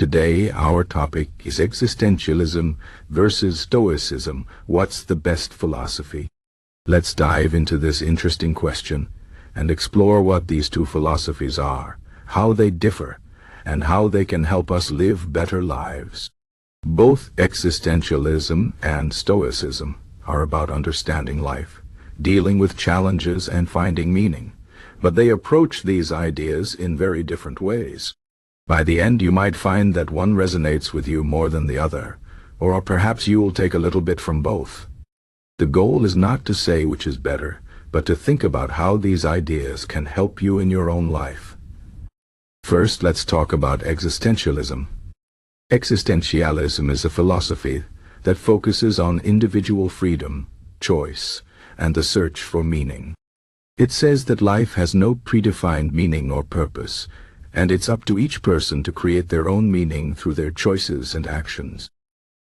Today, our topic is existentialism versus Stoicism. What's the best philosophy? Let's dive into this interesting question and explore what these two philosophies are, how they differ, and how they can help us live better lives. Both existentialism and Stoicism are about understanding life, dealing with challenges and finding meaning, but they approach these ideas in very different ways. By the end, you might find that one resonates with you more than the other, or perhaps you will take a little bit from both. The goal is not to say which is better, but to think about how these ideas can help you in your own life. First, let's talk about existentialism. Existentialism is a philosophy that focuses on individual freedom, choice, and the search for meaning. It says that life has no predefined meaning or purpose, and it's up to each person to create their own meaning through their choices and actions.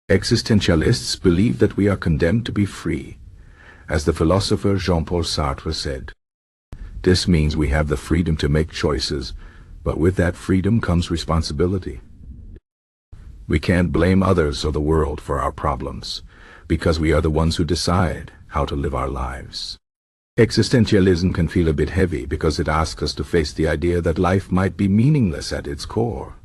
Existentialists believe that we are condemned to be free. As the philosopher Jean-Paul Sartre said, this means we have the freedom to make choices, but with that freedom comes responsibility. We can't blame others or the world for our problems, because we are the ones who decide how to live our lives. Existentialism can feel a bit heavy because it asks us to face the idea that life might be meaningless at its core.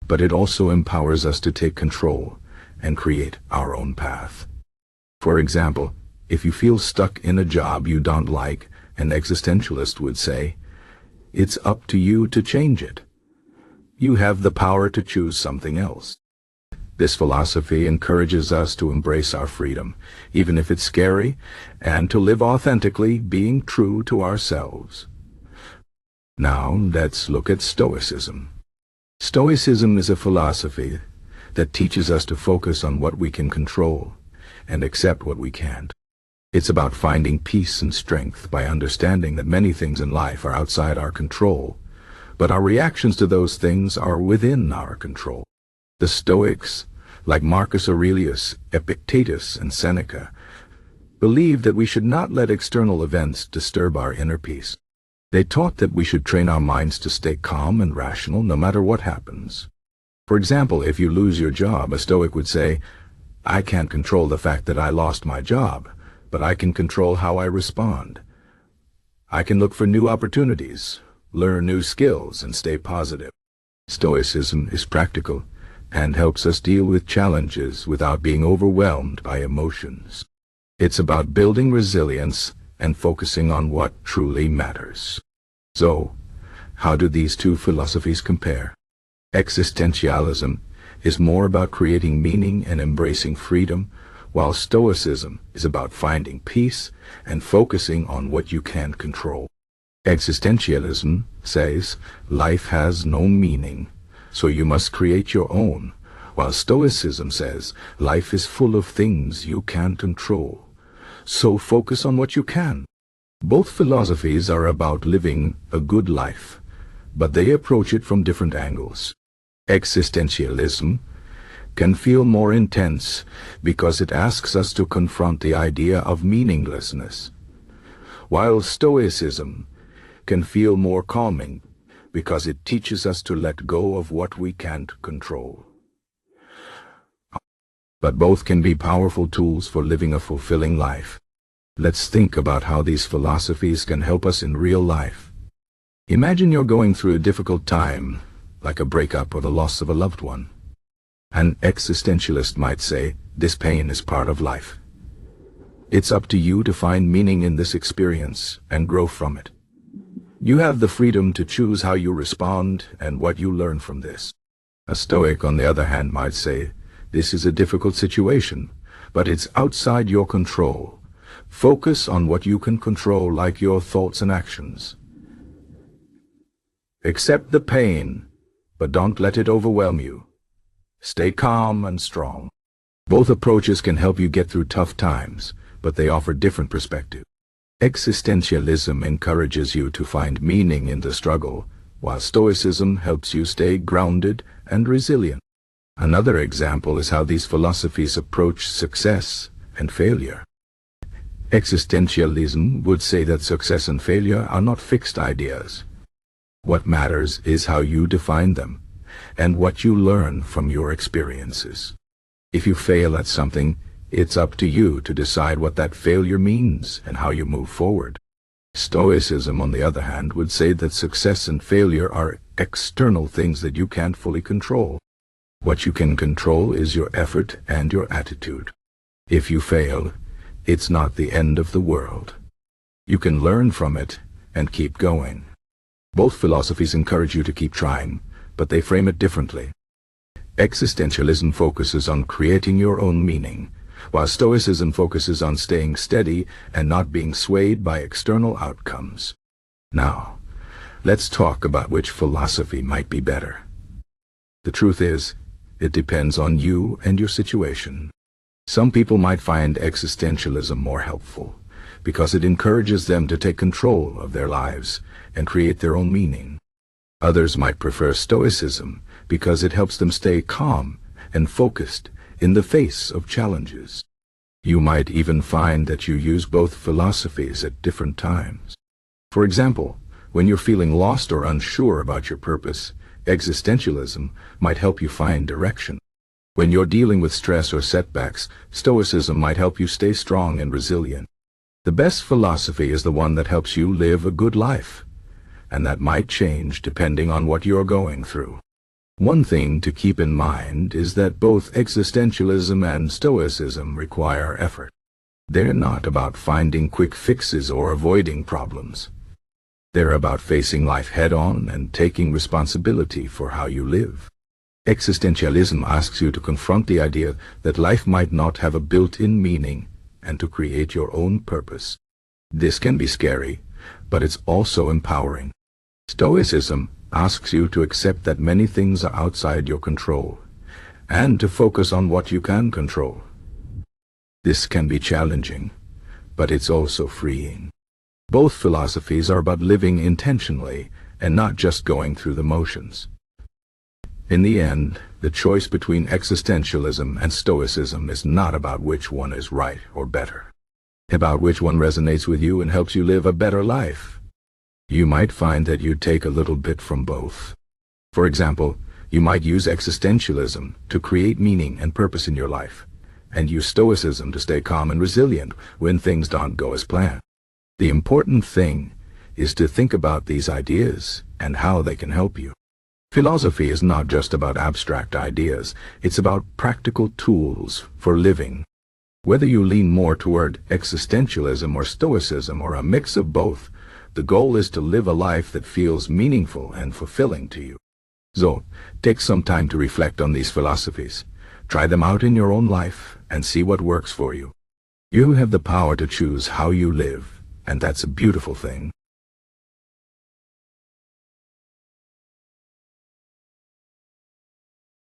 But it also empowers us to take control and create our own path. For example, if you feel stuck in a job you don't like, an existentialist would say, it's up to you to change it. You have the power to choose something else. This philosophy encourages us to embrace our freedom, even if it's scary, and to live authentically, being true to ourselves. Now, let's look at Stoicism. Stoicism is a philosophy that teaches us to focus on what we can control and accept what we can't. It's about finding peace and strength by understanding that many things in life are outside our control, but our reactions to those things are within our control. The Stoics, like Marcus Aurelius, Epictetus, and Seneca, believed that we should not let external events disturb our inner peace. They taught that we should train our minds to stay calm and rational no matter what happens. For example, if you lose your job, a Stoic would say, I can't control the fact that I lost my job, but I can control how I respond. I can look for new opportunities, learn new skills, and stay positive. Stoicism is practical and helps us deal with challenges without being overwhelmed by emotions. It's about building resilience and focusing on what truly matters. So, how do these two philosophies compare? Existentialism is more about creating meaning and embracing freedom, while Stoicism is about finding peace and focusing on what you can control. Existentialism says life has no meaning, so you must create your own, while Stoicism says life is full of things you can't control, so focus on what you can. Both philosophies are about living a good life, but they approach it from different angles. Existentialism can feel more intense because it asks us to confront the idea of meaninglessness, while Stoicism can feel more calming because it teaches us to let go of what we can't control. But both can be powerful tools for living a fulfilling life. Let's think about how these philosophies can help us in real life. Imagine you're going through a difficult time, like a breakup or the loss of a loved one. An existentialist might say, this pain is part of life. It's up to you to find meaning in this experience and grow from it. You have the freedom to choose how you respond and what you learn from this. A Stoic, on the other hand, might say, this is a difficult situation, but it's outside your control. Focus on what you can control, like your thoughts and actions. Accept the pain, but don't let it overwhelm you. Stay calm and strong. Both approaches can help you get through tough times, but they offer different perspectives. Existentialism encourages you to find meaning in the struggle, while Stoicism helps you stay grounded and resilient. Another example is how these philosophies approach success and failure. Existentialism would say that success and failure are not fixed ideas. What matters is how you define them, and what you learn from your experiences. If you fail at something, it's up to you to decide what that failure means and how you move forward. Stoicism, on the other hand, would say that success and failure are external things that you can't fully control. What you can control is your effort and your attitude. If you fail, it's not the end of the world. You can learn from it and keep going. Both philosophies encourage you to keep trying, but they frame it differently. Existentialism focuses on creating your own meaning, while Stoicism focuses on staying steady and not being swayed by external outcomes. Now, let's talk about which philosophy might be better. The truth is, it depends on you and your situation. Some people might find existentialism more helpful, because it encourages them to take control of their lives and create their own meaning. Others might prefer Stoicism because it helps them stay calm and focused in the face of challenges. You might even find that you use both philosophies at different times. For example, when you're feeling lost or unsure about your purpose, existentialism might help you find direction. When you're dealing with stress or setbacks, Stoicism might help you stay strong and resilient. The best philosophy is the one that helps you live a good life, and that might change depending on what you're going through. One thing to keep in mind is that both existentialism and Stoicism require effort. They're not about finding quick fixes or avoiding problems. They're about facing life head-on and taking responsibility for how you live. Existentialism asks you to confront the idea that life might not have a built-in meaning and to create your own purpose. This can be scary, but it's also empowering. Stoicism asks you to accept that many things are outside your control and to focus on what you can control. This can be challenging, but it's also freeing. Both philosophies are about living intentionally and not just going through the motions. In the end, the choice between existentialism and Stoicism is not about which one is right or better, about which one resonates with you and helps you live a better life. You might find that you take a little bit from both. For example, you might use existentialism to create meaning and purpose in your life, and use Stoicism to stay calm and resilient when things don't go as planned. The important thing is to think about these ideas and how they can help you. Philosophy is not just about abstract ideas, it's about practical tools for living. Whether you lean more toward existentialism or Stoicism or a mix of both, the goal is to live a life that feels meaningful and fulfilling to you. So, take some time to reflect on these philosophies. Try them out in your own life and see what works for you. You have the power to choose how you live, and that's a beautiful thing.